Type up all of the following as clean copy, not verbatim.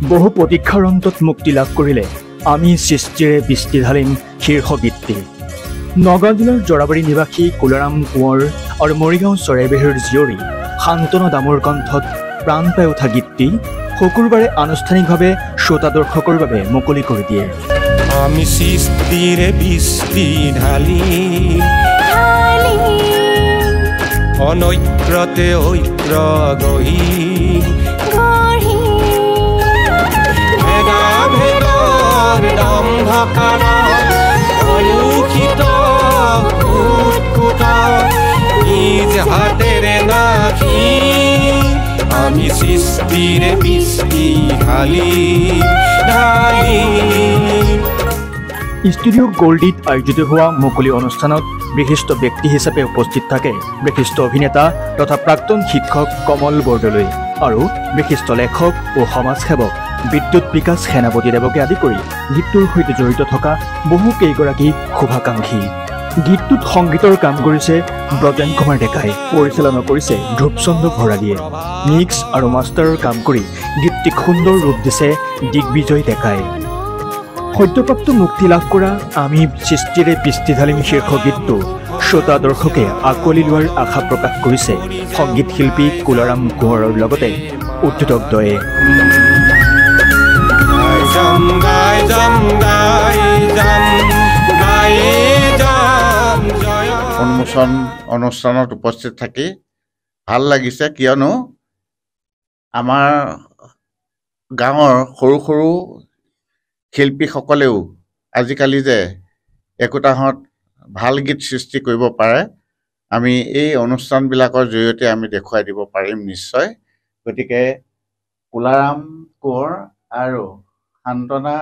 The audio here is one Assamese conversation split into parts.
বহু প্ৰতীক্ষাৰ অন্তত মুক্তি লাভ কৰিলে আমি সৃষ্টিৰে বৃষ্টি ঢালিম শীৰ্ষ গীতটি। নগাঁও জিলাৰ জৰাবাৰী নিবাসী কুলাৰাম কোঁৱৰ আৰু মৰিগাঁও চৰাইবাহীৰ জীয়ৰী শান্তনা দামৰ কণ্ঠত প্ৰাণ পাই উঠা গীতটি শুকুৰবাৰে আনুষ্ঠানিকভাৱে শ্ৰোতা দৰ্শকৰ বাবে মুকলি কৰি দিয়ে। আমি সৃষ্টিৰে বৃষ্টি ঢালি অনৈক্যতে ঐক্য গঢ়ি ভেদাভেদৰ দম্ভকাৰ কলুষিত উৎকুট নিজ হাতেৰে নাখি আমি সৃষ্টিৰে বৃষ্টি ঢালি ষ্টুডিঅ' গল্ডিত আয়োজিত হোৱা মুকলি অনুষ্ঠানত বিশিষ্ট ব্যক্তি হিচাপে উপস্থিত থাকে বিশিষ্ট অভিনেতা তথা প্ৰাক্তন শিক্ষক কমল বৰদলৈ আৰু বিশিষ্ট লেখক ও সমাজসেৱক বিদ্যুৎ বিকাশ সেনাপতিদেৱকে আদি কৰি গীতটোৰ সৈতে জড়িত থকা বহু কেইগৰাকী শুভাকাংক্ষী। গীতটোত সংগীতৰ কাম কৰিছে ব্ৰজেন কুমাৰ ডেকাই, পৰিচালনা কৰিছে ধ্ৰুৱচন্দ্ৰ ভৰালীয়ে, মিক্স আৰু মাষ্টাৰৰ কাম কৰি গীতটিক সুন্দৰ ৰূপ দিছে দিগ্বিজয় ডেকাই। সদ্যপ্ৰাপ্ত মুক্তি লাভ কৰা আমি সৃষ্টিৰে বৃষ্টি ঢালিম শীৰ্ষ গীতটো শ্ৰোতা দৰ্শকে আঁকোৱালি লোৱাৰ আশা প্ৰকাশ কৰিছে সংগীত শিল্পী কুলাৰাম কোঁৱৰৰ লগতে উদ্যোগদ্বয়ে। উন্মোচন অনুষ্ঠানত উপস্থিত থাকি ভাল লাগিছে, কিয়নো আমাৰ গাঁৱৰ সৰু সৰু শিল্পীসকলেও আজিকালি যে একোটাহঁত ভাল গীত সৃষ্টি কৰিব পাৰে, আমি এই অনুষ্ঠানবিলাকৰ জৰিয়তে আমি দেখুৱাই দিব পাৰিম নিশ্চয়। গতিকে কুলাৰাম কোঁৱৰ আৰু শান্তনা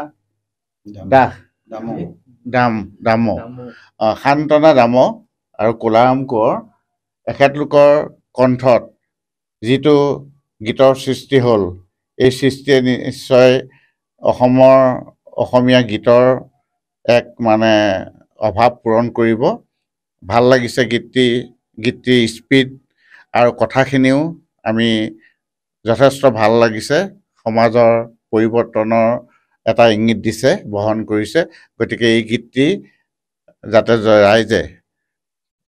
শান্তনা দাম আৰু কুলাৰাম কোঁৱৰ এখেতলোকৰ কণ্ঠত যিটো গীতৰ সৃষ্টি হ'ল, এই সৃষ্টিয়ে নিশ্চয় অসমীয়া গীতৰ এক অভাৱ পূৰণ কৰিব। ভাল লাগিছে গীতটিৰ স্পীড আৰু কথাখিনিও আমি যথেষ্ট ভাল লাগিছে। সমাজৰ পৰিৱৰ্তনৰ এটা ইংগিত দিছে, বহন কৰিছে। গতিকে এই গীতটি যাতে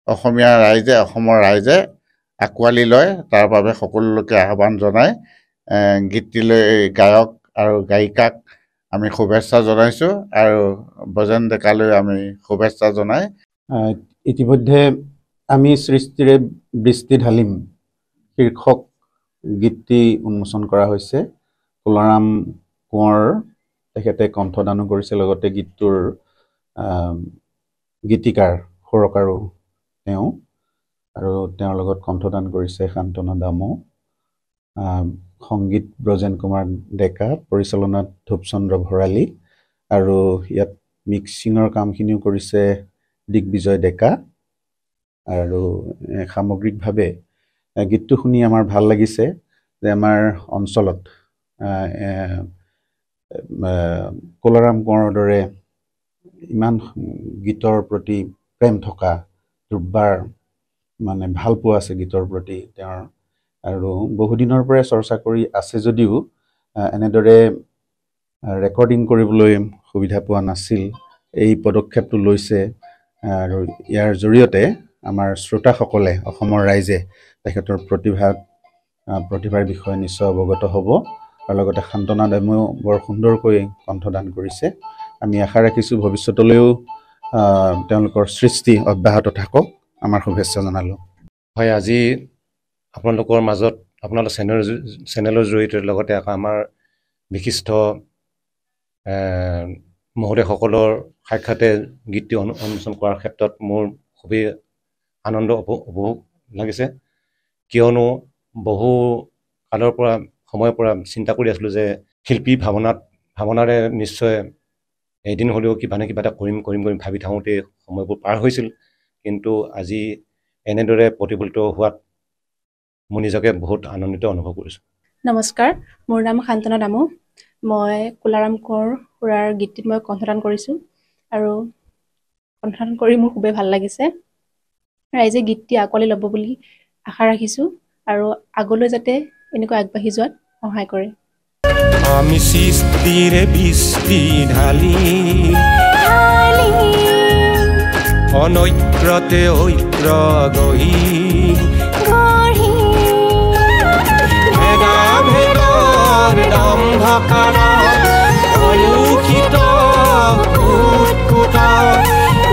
অসমৰ ৰাইজে আঁকোৱালি লয়, তাৰ বাবে সকলোকে আহ্বান জনাই গীতটিলৈ গায়ক আৰু গায়িকাক আমি শুভেচ্ছা জনাইছোঁ আৰু ব্ৰজেন ডেকালৈ আমি শুভেচ্ছা জনাই ইতিমধ্যে আমি সৃষ্টিৰে বৃষ্টি ঢালিম শীৰ্ষক গীতটি উন্মোচন কৰা হৈছে। কুলাৰাম কোঁৱৰ তেখেতে কণ্ঠদানো কৰিছে, লগতে গীতটোৰ গীতিকাৰ সুৰকাৰো তেওঁ, আৰু তেওঁৰ লগত কণ্ঠদান কৰিছে শান্তনা দামো। সংগীত ব্ৰজেন কুমাৰ ডেকা, পৰিচালনাত ধ্ৰুৱচন্দ্ৰ ভৰালী, আৰু ইয়াত মিক্সিঙৰ কামখিনিও কৰিছে দিগ্বিজয় ডেকা। আৰু সামগ্ৰিকভাৱে গীতটো শুনি আমাৰ ভাল লাগিছে যে আমাৰ অঞ্চলত কুলাৰাম কোঁৱৰৰ দৰে ইমান গীতৰ প্ৰতি প্ৰেম থকা, দুৰ্বাৰ ভাল পোৱা আছে গীতৰ প্ৰতি তেওঁৰ, আৰু বহুদিনৰ পৰাই চৰ্চা কৰি আছে যদিও এনেদৰে ৰেকৰ্ডিং কৰিবলৈ সুবিধা পোৱা নাছিল। এই পদক্ষেপটো লৈছে আৰু ইয়াৰ জৰিয়তে আমাৰ শ্ৰোতাসকলে, অসমৰ ৰাইজে তেখেতৰ প্ৰতিভাৰ বিষয়ে নিশ্চয় অৱগত হ'ব। আৰু লগতে শান্তনা দামেও বৰ সুন্দৰকৈ কণ্ঠদান কৰিছে। আমি আশা ৰাখিছোঁ ভৱিষ্যতলৈও তেওঁলোকৰ সৃষ্টি অব্যাহত থাকক। আমাৰ শুভেচ্ছা জনালোঁ। হয়, আজি আপোনালোকৰ মাজত আপোনালোকৰ চেনেলৰ জৰিয়তে লগতে আমাৰ বিশিষ্ট মহোদয়সকলৰ সাক্ষাতে গীতটি উন্মোচন কৰাৰ ক্ষেত্ৰত মোৰ খুবেই আনন্দ উপভোগ লাগিছে, কিয়নো বহু সময়ৰ পৰা চিন্তা কৰি আছিলোঁ যে শিল্পী ভাৱনাৰে নিশ্চয় এদিন হ'লেও কিবা এটা কৰিম ভাবি থাকোঁতে সময়বোৰ পাৰ হৈছিল। কিন্তু আজি এনেদৰে প্ৰতিফলিত হোৱাত মই নিজকে বহুত আনন্দিত অনুভৱ কৰিছোঁ। নমস্কাৰ, মোৰ নাম শান্তনা দামো। মই কুলাৰাম কোঁৱৰ খুৰাৰ গীতটিত মই কণ্ঠদান কৰিছোঁ আৰু কণ্ঠদান কৰি মোৰ খুবেই ভাল লাগিছে। ৰাইজে গীতটি আঁকোৱালি ল'ব বুলি আশা ৰাখিছোঁ আৰু আগলৈ যাতে এনেকৈ আগবাঢ়ি যোৱাত সহায় কৰে। আমি সৃষ্টিৰে বৃষ্টি ঢালি অনৈক্যতে ঐক্য গঢ়ি ভেদা ভেদৰ দম্ভকাৰ কলুষিত কুট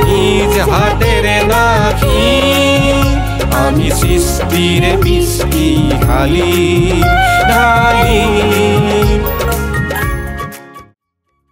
নিজ হাতেৰে নাখি আমি সৃষ্টিৰে বৃষ্টি ঢালি